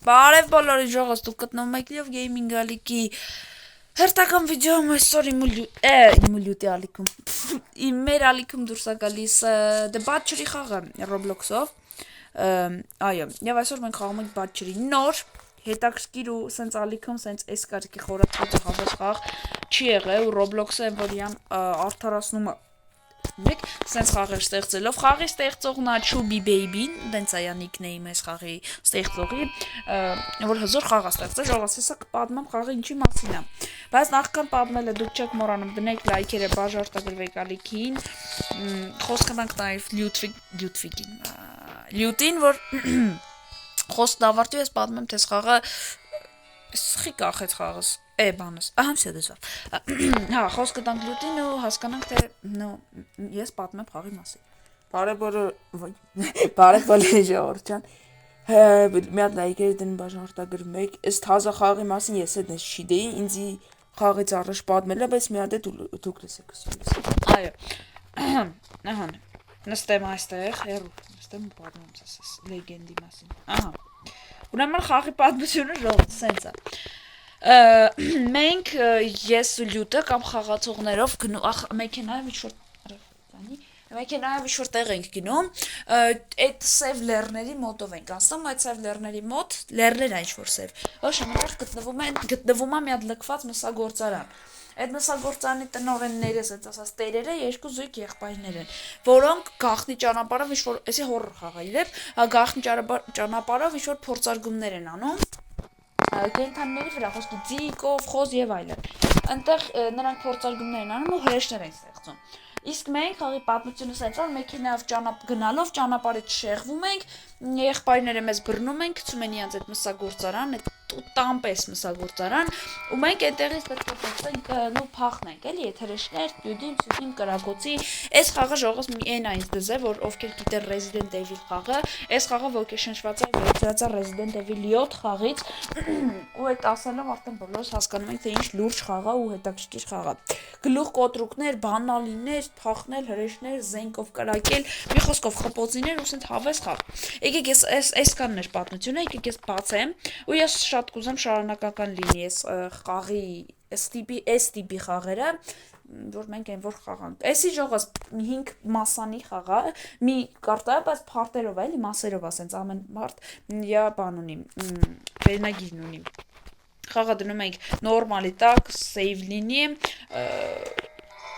Բարև բոլորի ժողոց, դուք գտնվում եք Լիով Գեյմինգ ալիքի հերթական վիդեոում այսօր իմ լյուտի ալիքում մեր ալիքում դուրս է գալիս The Butcher-ի խաղը Roblox-ով այո, եւ այսօր մենք խաղում ենք Butcher-ի նոր հետաքրքիր ու սենց ալիքում սենց այս կարիքի խորացած հավես խաղ չի եղել ու Roblox-ը որիամ արդարացնում Մեկ սենց խաղեր ստեղծելով խաղի ստեղծողն է Chubby Baby-ն, դենց է նիկնեյմը այս խաղի ստեղծողի, որ հզոր խաղ է ստեղծել, ժողովուրդ, հեսա կպատմեմ խաղը ինչի մասին է։ Բայց նախքան պատմելը դուք չեք մոռանում դնեք լայքերը, բաժարտագրվեք ալիքին, խոսքը տանք նաև լյուտին, որ խոսքն ավարտի ես պատմեմ թե խաղը սխի կախեց խաղս բանս, ահա всё դեսավ։ Հա, խոսքը տանք լյուտին ու հասկանանք թե ես պատմեմ խաղի մասին։ Բարև բոլորի ժողովուրդ ջան։ Մի հատ լայքեր դեն բաժանորդագրվեք։ Ըստ հազա խաղի մասին ես էլ չգիտեի, ինձ խաղից առաջ պատմելը, բայց մի հատ է դուք լսեք ասես։ Այո։ Ահա։ Նստեմ այստեղ, հերո։ Նստեմ ու պատմեմ ասես լեգենդի մասին։ Ահա։ Ուրեմն խաղի պատմությունը ժողովուրդ սենց է։ Մենք ես ու լյուտը կամ խաղացողներով մեքենայով ինչ-որ տեղ ենք գնում, այդ սև լեռների մոտով ենք անցնում, այդ սև լեռների մոտ, լեռներ է ինչ-որ սև, ոչ այնտեղ գտնվում է մի հատ լքված մսագործարան, այդ մսագործարանի տնօրենները, ասած ասած տերերը երկու զույգ եղբայրներ են, որոնք գաղտնի ճանապարհով ինչ-որ, էսի հորր խաղայել է, գաղտնի ճանապարհով ինչ-որ փորձարկումներ են անում կենթանիների վրա, խոսքի ձիկով, խոզ եւ այլն։ Այնտեղ նրանք փորձարկումներ են անում ու հրեշներ են ստեղծում։ Իսկ մենք խաղի պատմությունը ասած որ մեքենայով գնալով ճանապարհից շեղվում ենք, եղբայրները մեզ բռնում են, գցում են իրենց այդ մսագործարան, այդ տամպես մսագործարան, ու մենք այնտեղից պետք է փոխենք ու փախնենք, էլի, այդ հրեշներ, դյուդիմ, կրակոցի, այս խաղը ժողովուրդ մի այն այնց դեզ է, որ ովքեր գիտեն Resident Evil խաղը, այս խաղը ոգեշնչված է վերցրած Resident Evil 7 խաղից, ու այդ ասելով արդեն բոլորս հասկանում ենք թե ինչ լուրջ խաղ է ու հետաքրքիր խաղ է։ Գլուխ կոտրուկներ, բանալիներ, փախնել, հրեշներ, զենքով կրակել, մի խոսքով խփոցիներ ու ասենք հավես խաղ։ Եկեք ես այսքանն էր պատմությունը, եկեք ես բացեմ ու ես շատ կուզեմ շարունակական լինի այս խաղի այս տիպի խաղերը, որ մենք այն որ խաղանք։ Էսի ժողովուրդ 5 մասանի խաղ է, մի կարտա, բայց փարտերով է, էլի մասերով է, ասենց ամեն մարդ իր բան ունի, վերնագիրն ունի։ Խաղը դնում ենք նորմալի տակ, save լինի,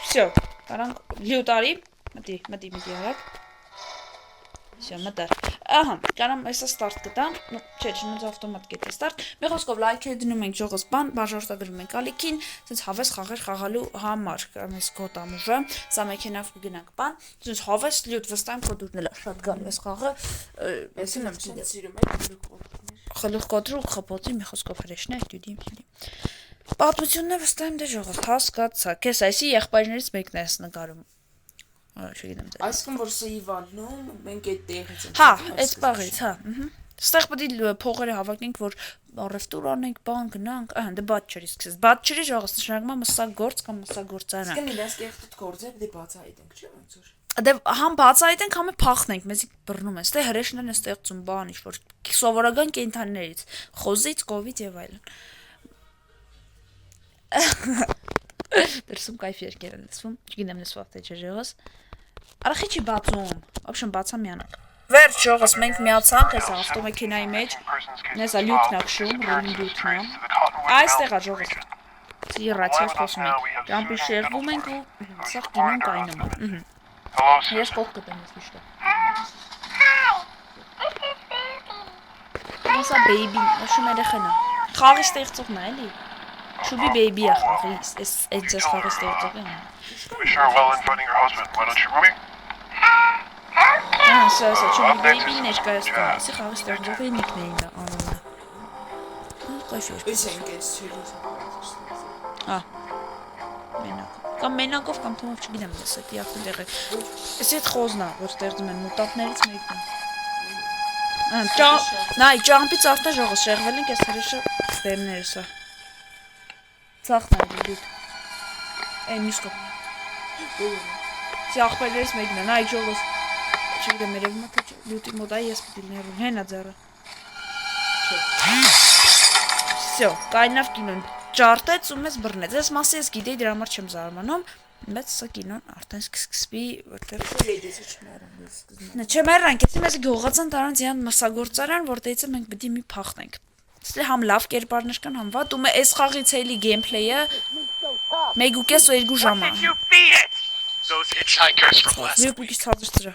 всё, կարանք լյուտարի, մտի արագ, всё, մտար, ահա, կարամ այսա start կտամ, չէ, չնոց ավտոմատ կետի start, մի խոսքով լայքեր դնում ենք ժողովուրդ բան, բաժարտագրում ենք ալիքին, սենց հավես խաղեր խաղալու համար, կարամ ես գոտամ ուժը, սա մեքենավ կգնանք բան, սենց հավես լյուտ վստահ եմ կոդուրն էլ շատ գալու ես խաղը, եսին եմ սիրում խլուխ կոտրուկ, խփոցի, մի խոսքով հրեշներ, դյուդիմ։ Պատմությունն է վստահ եմ դե ժողովուրդ, հասկացաք, ես այսի եղբայրներից մեկն է ես նկարում։ Այսինքն որ սա իվալնում, մենք այդ տեղից ենք։ Հա, այդ բաղից, հա։ Ստեղ պետք է փողերը հավաքենք, որ առևտուր անենք, բան գնանք, ահա դե Butcher-ի սկսես։ Butcher-ի ժողովուրդ նշանակում է մսագործ կամ մսագործարան։ Իսկ իրենց կեղտոտ գործը դե բացահայտենք, չէ՞ ոնց որ։ Դե համ բացահայտենք, համ փախնենք, մեզի բռնում են։ Ստե հրեշներն են ստեղծում բան, ինչ որ սովորական կենթանիներից, խոզից, կովից եւ այլն։ Դրսում կայֆ երկեր են լսվում, չգիտեմ լսվող թե չէ ժողովուրդ։ Արախի չի բացում, ոբշեմ բացա միանալ։ Վերջ ժողովուրդ, մենք միացանք այս ավտոմեքենայի մեջ, նեսա լյուտն ակշում, ռոլին լյուտն է։ Այստեղ է ժողովուրդ։ Սիրացիա խոսում ենք։ Ճամփի շեղվում ենք ու սա դիմում կայնում է։ Ես կողք կտեմ ես միշտ։ Նեսա baby, ոչմ երեխան է։ Խաղի ստեղծողն է, էլի։ Chubby Baby է խաղի, այս խաղի ստեղծողն է։ Սա Chubby Baby ներկայացնում է, այս խաղի ստեղծողի նիկնեյմն է անունը։ Այս ենք այս չելիս։ Հա։ Մենակ։ Կամ մենակով կամ թումով չգիտեմ ես, դա արդեն դեղ է։ Էս այդ խոզն է, որ ստեղծում են մուտանտներից մեկն է։ Նայ, ճամփից արդեն ժողովուրդ շեղվել ենք, այս հրեշը դերներս է։ Ծախն է լյուտ։ Այն միշկը։ Սի աղբերներից մեկն է, նայ ժողովուրդ։ Չգիտեմ երևում է թե լյուտի մոտ է ես պիտի ներում, հենա ձեռը։ Չէ։ Всё, կայնավ կինոն ջարտեց ու մեզ բռնեց։ Այս մասը ես գիտեի, դրա համար չեմ զարմանում, բայց սա կինոն արդեն սկսվի, որտեղ չմեռանք, եթե մեզ գողացան տարան ձյան մասսագործարան, որտեղից մենք պետք է մի փախնենք։ Ստե համ լավ կերպարներ կան, համ վատ, ու այս խաղից էլի գեյմփլեյը 1.5 ու 2 ժամ է։ Those hitchhikers from last Մի փոքր ցածր ծրա։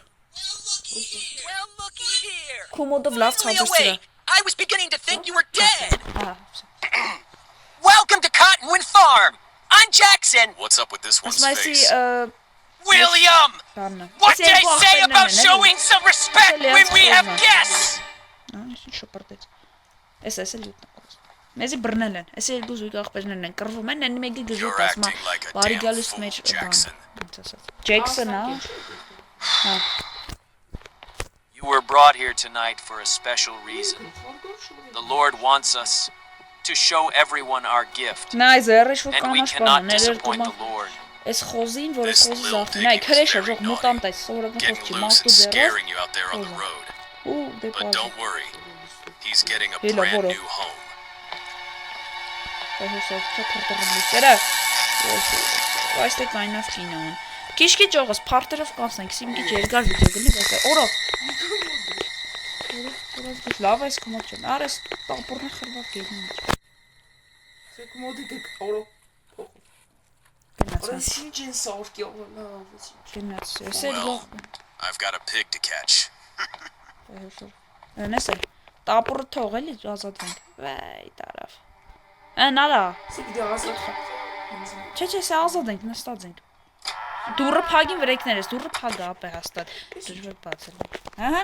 Well, looky here. Կոմոդով լավ Only ցածր ծրա։ awake. I was beginning to think you were dead. Ահա։ Welcome to Cottonwood Farm. I'm Jackson. What's up with this one's Ասմայսի face? William. բանը։ What did I say about showing some respect when we have guests? Ահա, շոպարտեց։ Էս էլի ուտնա։ Մեզի բռնել են։ Էս երկու զույգ աղբերներն են կռվում են, են մեկի գժի You're տասմա։ acting like a Բարի damn գալուց fool, մեջ Jackson. Jackson, հա։ You were brought here tonight for a special reason. The Lord wants us to show everyone our gift, Նայ զերրի շուտ and we կանաշ cannot բանը, disappoint ներերտումա։ the Lord. Այս խոզին, որ This խոզի little զախին, նայ digging is քրեշը very ժող naughty. մոտանտ այս սովորական Getting խոզի, loose մարդու and ձեռով։ scaring you out there on the road. Ու դե But պարզ։ don't worry. He's getting a Hello, brand Boro. new home. Հեսով չփրտռում լուսերը։ Այստեղ կայնավ կինոն։ Քիչ-քիչ ողս փարտերով կանցնենք, սիմքի երկար վիդեո գնի, բայց օրո։ Որոշ լավ էս կոմոդ չեմ։ Արես տապորնը խրվակ գետնի մեջ։ Կոմոդի դեք օրո։ Գնացան։ Այս ինչ են սարքի լավ։ Գնաց։ Էս էլ Well, լավ։ I've got a pig to catch. Այնես էլ տապորը թող էլի ազատվենք։ Վայ, տարավ։ Անալա։ Սիգդի ասած։ Չէ, սա ազատ ենք, նստած ենք։ Դուրը փագին վրեքներես, դուրը փագա ապե հաստատ։ Դժվար բացել։ Ահա։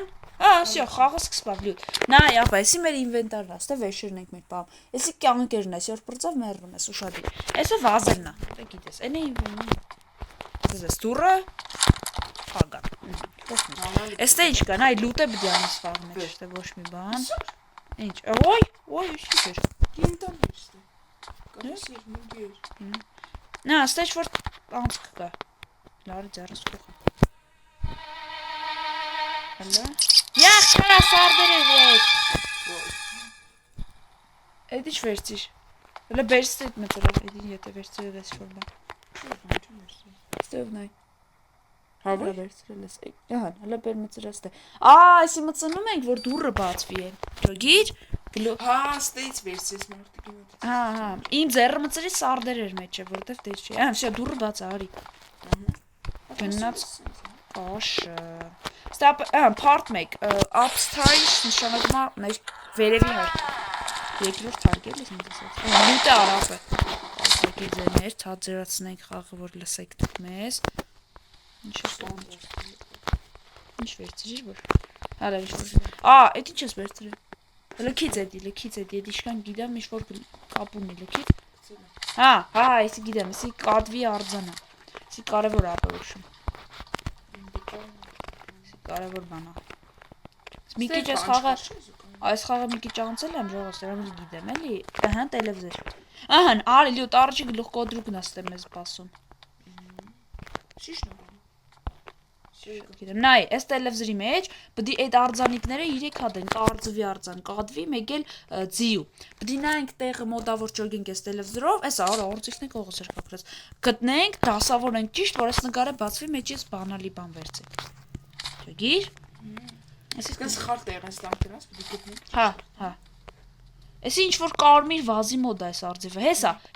Всё, խաղը սկսավ լյուտ։ Նայ, ապա, էսի մեր ինվենտարն է, ստե վեշերն ենք մեր պահում։ Էսի կյանքերն է, այսօր բրծավ մեռնում ես ուշադիր։ Էսը վազելն է, դե գիտես, այն է ինվենտարը։ Ձեզ դուրը փագա։ Էստե ինչ կա, նայ լուտ է բդի անես ֆաղներ, չէ՞ ոչ մի բան։ Ինչ, ոյ, ինչի՞ էր։ Կինտանից։ Կասիր մուգեր։ Նա, ստեչ որ անցք կա։ Լարի ձեռս կողը։ Հալա։ Յախ, կարա սարդերը վեջ։ Էդ ինչ վերցիր։ Հլը բերստ էդ մծրով, էդին եթե վերցրել ես շոր բան։ Ստև նայ։ Հալա վերցրել ես։ Ահա, հլը բեր մծրաստե։ Այսի մծնում ենք, որ դուրը բացվի են։ Ճոգիր։ Հա, ստեից վերցես մարդիկի մոտ։ Հա, իմ ձեռը մծրի սարդեր էր մեջ է, որտեվ դեր չի։ Ահա, շա դուրը բաց է, արի։ Գնաց Աշը։ Ստապ, part 1, upstairs նշանակում է մեր վերևի հարկ։ Երկրորդ հարկ էլի ինձ ասած։ Լուտը արապը։ Ասակի ձերներ, ցածրացնենք խաղը, որ լսեք դուք մեզ։ Ինչ է ստանում։ Ինչ վերցրիր որ։ Հələ ինչ որ։ Էդ ինչ ես վերցրել։ Լքից էդի, իշքան գիտեմ, ինչ որ կապ ունի լքից։ Հա, էսի գիտեմ, էսի կատվի արձանա։ Էսի կարևոր ապրոշում։ Կարևոր բան է։ Մի քիչ այս խաղը մի քիչ անցել եմ ժողովուրդ, դրանից գիտեմ, էլի, ահա տելևիզոր։ Ահա, արի լյուտ առաջի գլուխ կոդրուկն է ստե մեզ սպասում։ Շիշն է։ Գիտեմ, նայ, այս տելևիզորի մեջ պետք է այդ արձանիկները 3 հատ են, կարծվի արձան, կադվի, մեկ էլ ձիու։ Պետք է նայենք տեղը մոտավոր ճոգենք այս տելևիզորով, էսա արա օրցիկն է կողս էր կակրած։ Գտնենք, դասավորենք ճիշտ, որ այս նկարը բացվի, մեջից բանալի բան վերցեք։ Ճոգիր։ Այսինքն սխալ տեղ են ստամ դրանց, պետք է գտնենք։ Հա։ Էսի ինչ որ կարմիր վազի մոդ է այս արձիվը,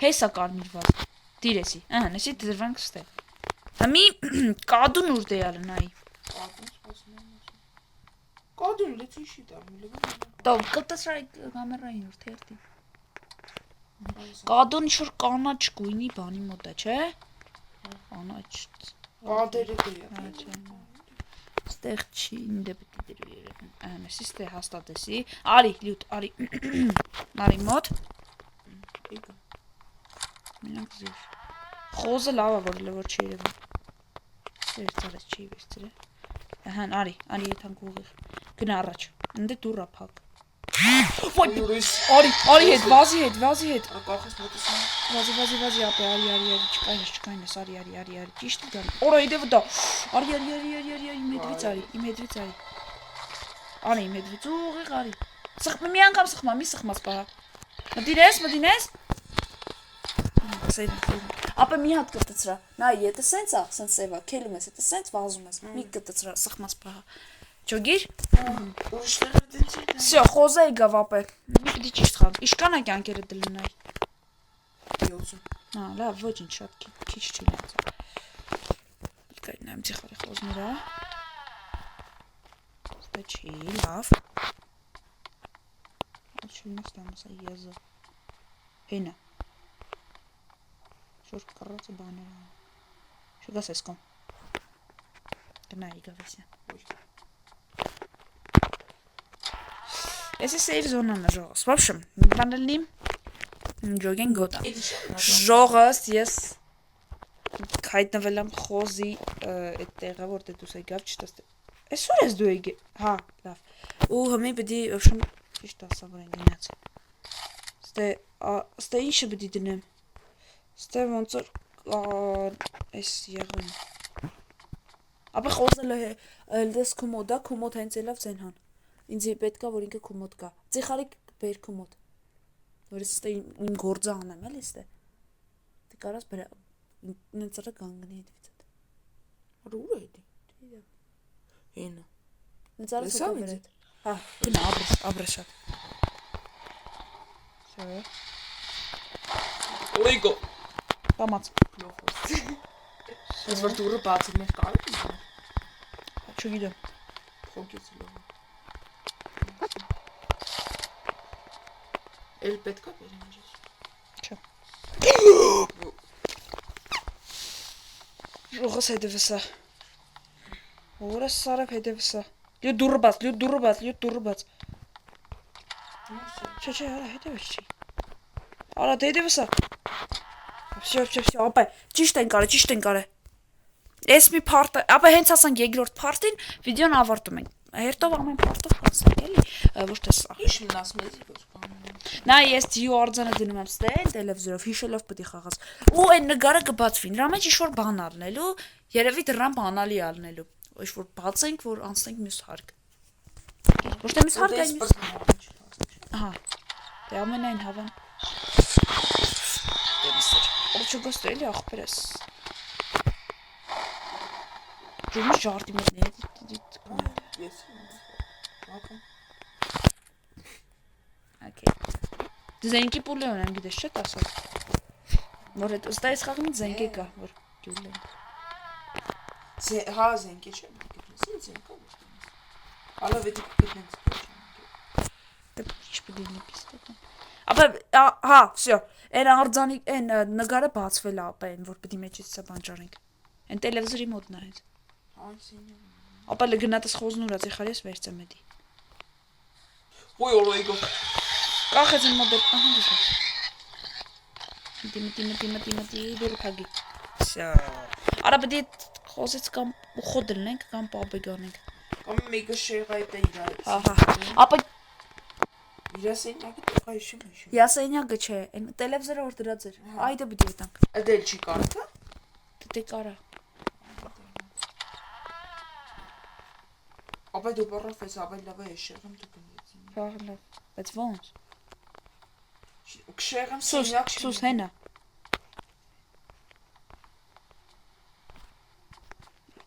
հեսա կարմիր վազ։ Դիրեսի, ահա, էսի դրվանք ստե։ Համի կադուն ուր դեալը նայի։ Կադուն լեցի շի տամ, Տով կտեսրայ կամերային ուր թերտի։ Կադուն ինչ որ կանաչ գույնի բանի մոտ է, չէ՞։ Կանաչ։ Կադերը դեա։ Ստեղ չի, ինձ պետք է դրվի երևն։ Էսի ստե հաստատ էսի։ Արի, լյուտ, արի։ Արի մոտ։ Եկա։ Մենակ զիր։ Խոզը լավ է, որ լավոր չի երևում։ Վերցրեց չի վերցրել։ Ահա, արի եթանք ուղիղ։ Գնա առաջ։ Ընդ դուրա փակ։ Արի հետ, վազի հետ։ Ակախես մոտեցան։ Վազի ապե, արի, չկայնես, արի, ճիշտ է գալի։ Օրա իդե վտա։ Արի, իմ հետվից արի։ Արի, իմ հետվից ուղիղ արի։ Սխմի մի անգամ սխմա, մի սխմաց պահա։ Մտինես։ Ապա մի հատ կտցրա։ Նա եթե սենց է, սենց սևա, քելում ես, եթե սենց վազում ես։ Մի կտցրա, սխմած պահա։ Ճոգիր։ Ուրիշները դենցի։ Всё, խոզա եկավ ապե։ Մի պիտի ճիշտ խաղ։ Իշքան է կյանքերը դլնայ։ 70։ Հա, լավ, ոչինչ, շատ քիչ չի լացա։ Կայնայım ցիխարի խոզները։ Ստե չի, լավ։ Չունես տամսա եզը։ Հենա։ Շուր կռացը բաները։ Շուգաս ես կոմ։ Գնայի գավեսյա։ Էսի սեյվ զոնան է ժողս։ В общем, բանելնի ջոգեն գոտա։ Ժողս ես հայտնվել եմ խոզի այդ տեղը, որտեղ դուս եկավ, չտես։ Այսօր ես դու եկե։ Հա, լավ։ Ու հիմա պետք է в общем ճիշտ ասեմ որ գնաց։ Ստե ինչը պետք է դնեմ։ Ստե ոնց որ էս եղում։ Ապա խոզելը դες կոմոդա, կոմոդ հենց ելավ ցենհան։ Ինձ պետքա որ ինքը կոմոդ կա։ Ծիխարի բեր կոմոդ։ Որ ստե իմ գործը անեմ, էլի ստե։ Դե կարաս բրա նենցը կանգնի դիցդ։ Ուր է դի։ Հենա։ Նենցը կանգնի։ Հա, գնա աբրեշա։ Շո։ Օրիգո։ Կամած։ Ես որ դուրը բացել ես կարող եմ։ Չգիտեմ։ Փոքից լավ։ Էլ պետքա բերեմ ես։ Չէ։ Ժողս հետևսա։ Որը սարավ հետևսա։ Լյու դուրը բաց։ Չէ, արա հետևս չի։ Արա հետևսա։ Всё, ապա ճիշտ են կարը։ Էս մի փարտը, ապա հենց ասանք երկրորդ փարտին վիդեոն ավարտում ենք։ Հերթով ամեն փարտով կասենք, էլի, ոչ թե սա։ Ինչ մնաս մեզի ոչ բան։ Նա ես դիո արձանը դնում եմ ստեն տելևիզորով հիշելով պետք է խաղաս։ Ու այն նկարը կբացվի։ Նրա մեջ ինչ որ բան առնելու, երևի դրան բանալի առնելու։ Ոչ որ բացենք, որ անցնենք մյուս հարկ։ Ոչ թե մյուս հարկ այն։ Ահա։ Դե ամենայն հավան։ Դեմսեր։ Օրջուգոս էլի ախպերս։ Ջուրմի ժարտի մտնի։ Ես։ Okay. Զենքի պուլը ունեմ, գիտես չէ՞ ասած։ Որ այդ ըստ այս խաղի զենքի կա, որ ջուլը։ Հա զենքի չէ՞։ Զենքը։ Ալա վետի գտնենք։ Դե ինչ պետք է պիստոլ։ Ապա հա, всё։ Այն արձանի, այն նկարը բացվել է ապա այն, որ պետք է մեջից սա բանջարենք։ Այն տելևիզորի մոտ նայեց։ Անսինյա։ Ապա լգնատս խոզն ուրա ցեխարես վերցեմ էդի։ Ոյ օրոյգո։ Կախեց իմ մոդել, ահա դե։ Մտի դուրը փագի։ Всё։ Արա պետք է խոզից կամ խոդելնենք կամ պաբեգանենք։ Կամ մեկը շեղա է իրար։ Ահա։ Ապա իրասենյակը տղա իշում։ Յասենյակը չէ, այն տելևիզորը որ դրած էր։ Այդը պիտի տանք։ Դել չի կարթա։ Դե կարա։ Ապա դու բառաֆես ավելավա է շեղում դու կնեցին։ Բաղլա։ Բայց ոնց։ Շեղում Սուս հենա։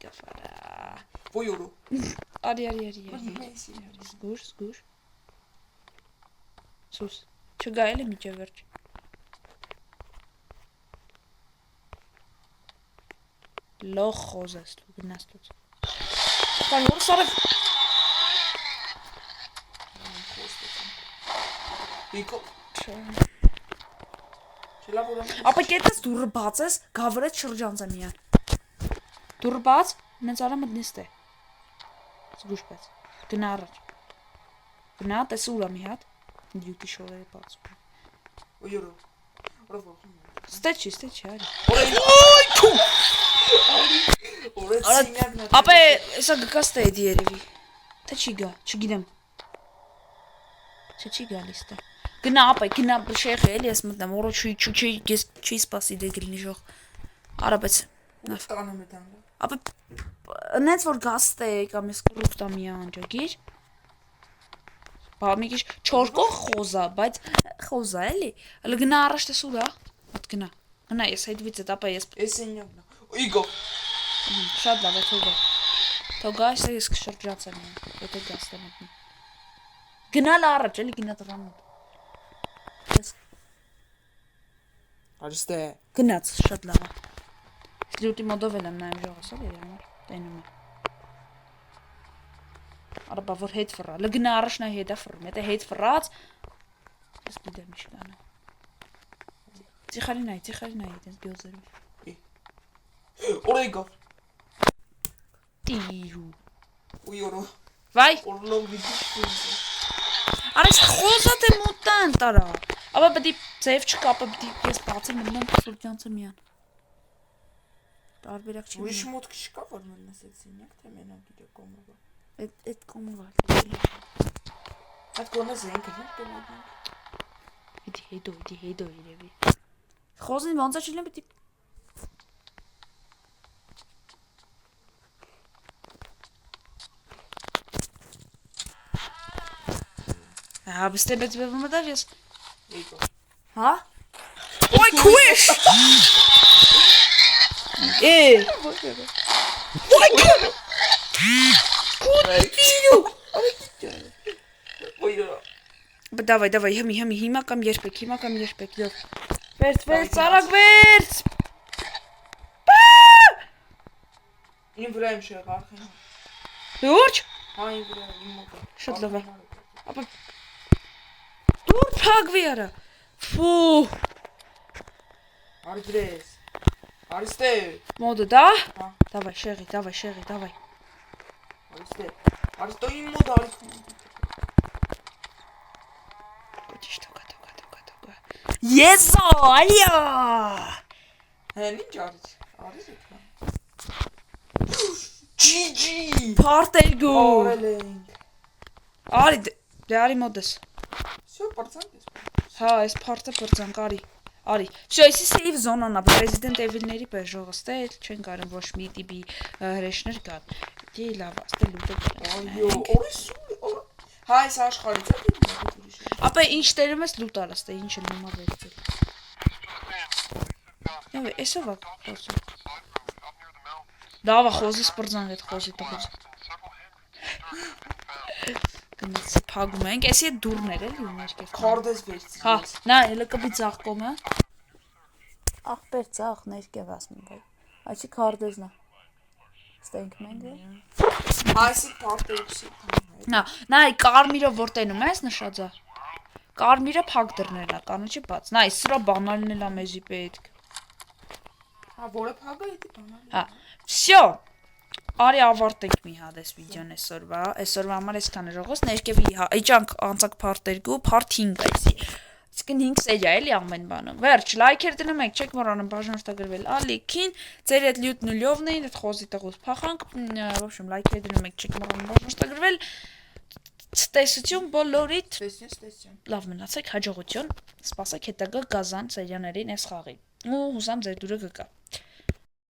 Կաֆարա։ Ոյ օրո։ Արի։ Զգուր։ Սուս։ Չգայել է միջևերջ։ Լող խոզես դու գնաստուց։ Կան որ սարը Իքո։ Ապա կետես դուրը բացես, գավրեց շրջանց է միան։ Դուրը բաց, նենց արա մտնես տե։ Զգուշ պես։ Գնա առաջ։ Գնա, տեսը ուրա մի հատ։ Դյուտի շորերը բացում։ Ոյորո։ Օրո։ Ստե չի, արի։ Օրը սինյակն է։ Ապա էսա գկաս տե էդի երևի։ Թե չի գա, չգիտեմ։ Չի գալիս տե։ Գնա ապա, գնա շեղը էլի ես մտնեմ, որը չի սպասի դե գլնի ժող։ Արա բայց նավ։ Տանում է տան։ Ապա նենց որ գաս տե կամ ես կրուխտա մի անջագիր։ բա մի քիչ չորկող խոզա, բայց խոզա էլի։ Հələ գնա առաջ տեսու դա։ Ոտ գնա։ Գնա ես հետվից է, ապա ես Էսենյակն է։ Իգո։ շատ լավ է թողա։ Թողա, ես կշրջացեմ։ Եթե գաստեմ մտնի։ Գնալ առաջ, էլի գնա դրան։ Ես Արստե։ գնաց, շատ լավ է։ Լյուտի մոդով եմ նայում ժողովս, էլի համար տենում եմ։ Արա բա որ հետ ֆռա։ Լգնա առաջ նա հետա ֆռում, եթե հետ ֆռած ես գիտեմ ինչ կանը։ Տիխարինայ, այդպես գյոզերով։ Օրեգո։ Տիրու։ Ույորո։ Վայ, Օրլով վիդիշ։ արես խոզա թե մոտան տարա։ Ապա պետք է ձև չկա, ապա պետք է ես բացեմ մնամ սուրճանցը միան։ Տարբերակ չի։ Ուրիշ մոտք չկա որ մնաս այդ սենյակ թե մենակ իր կոմովը։ Այդ կոմովա։ Այդ կոնը զենքը դու տոնա։ Իդի հետո իրևի։ Խոզին ոնց է չլինի պետք է Հա, բստե բայց բևում է դավ ես։ Իգո։ Հա? Ոյ քուիշ։ Ոյ քուիշ։ Կուտիրու։ Ույորո։ Դավայ, հիմա կամ երբեք, լավ։ Վերց, արագ վերց։ Իմ վրա եմ շեղ արխին։ Լուրջ։ Հա իմ վրա իմ մոտը։ Շատ լավ է։ Ապա դուր փակվի արա։ Ֆու։ Արդրես։ Արստե։ Մոդը դա։ Հա։ Դավայ, շեղի։ Արստե։ Արստո իմ մոտ արխին։ Ճիշտ թողա։ Եզո, ալիա։ Հեն ինչ արից։ Արից եք։ Ջիջի։ Պարտերգու։ Օրելենք։ Արի, դե արի մոդես։ Всё, պարծանք ես։ Հա, այս փարտը բրձանք արի։ Всё, այսի սեյվ զոնան է, Resident Evil-ների պես ժողովստե, չեն կարում ոչ մի տիպի հրեշներ կան։ Դե լավ, աստե լուտը։ Այո, օրիս։ Հա, այս աշխարհից է ուրիշ։ Ապա ինչ տերում ես լուտ արած, դե ինչ եմ հիմա վերցել։ Եվ էսով է խոսում։ Լավ է, խոզի սպրձան հետ խոզի տղուց։ Գնաց փագում ենք, էսի է դուրներ էլի ներքև։ Քարդես վերցրի։ Հա, նա էլը կբի ցախ կոմը։ Ախպեր ցախ ներքև ասում եմ։ Այսի քարդեզն է։ Ստենք մենք։ Այսի պարտերուսի։ Նա կարմիրը որ տենում ես նշածա։ Կարմիրը փակ դռներն է, կանոչի բաց։ Նա սրա բանալն էլ է մեզի պետք։ Հա, որը փագա է դի բանալ։ Հա, всё։ Արի ավարտենք մի հատ այս վիդեոն այսօրվա համար այսքան է ժողովս ներքևի իջանք անցակ part 2 part 5 այսի իսկ 5 սերիա էլի ամեն բանը վերջ լայքեր դնում եք չեք մոռանում բաժանորդագրվել ալիքին ձեր այդ լյուտ նուլյովն էին այդ խոզի տղուց փախանք в общем լայքեր դնում եք չեք մոռանում բաժանորդագրվել տեսություն բոլորիդ Տեսություն։ լավ մնացեք հաջողություն սպասեք հետագա գազան սերիաներին այս խաղի ու հուսամ ձեր դուրը կգա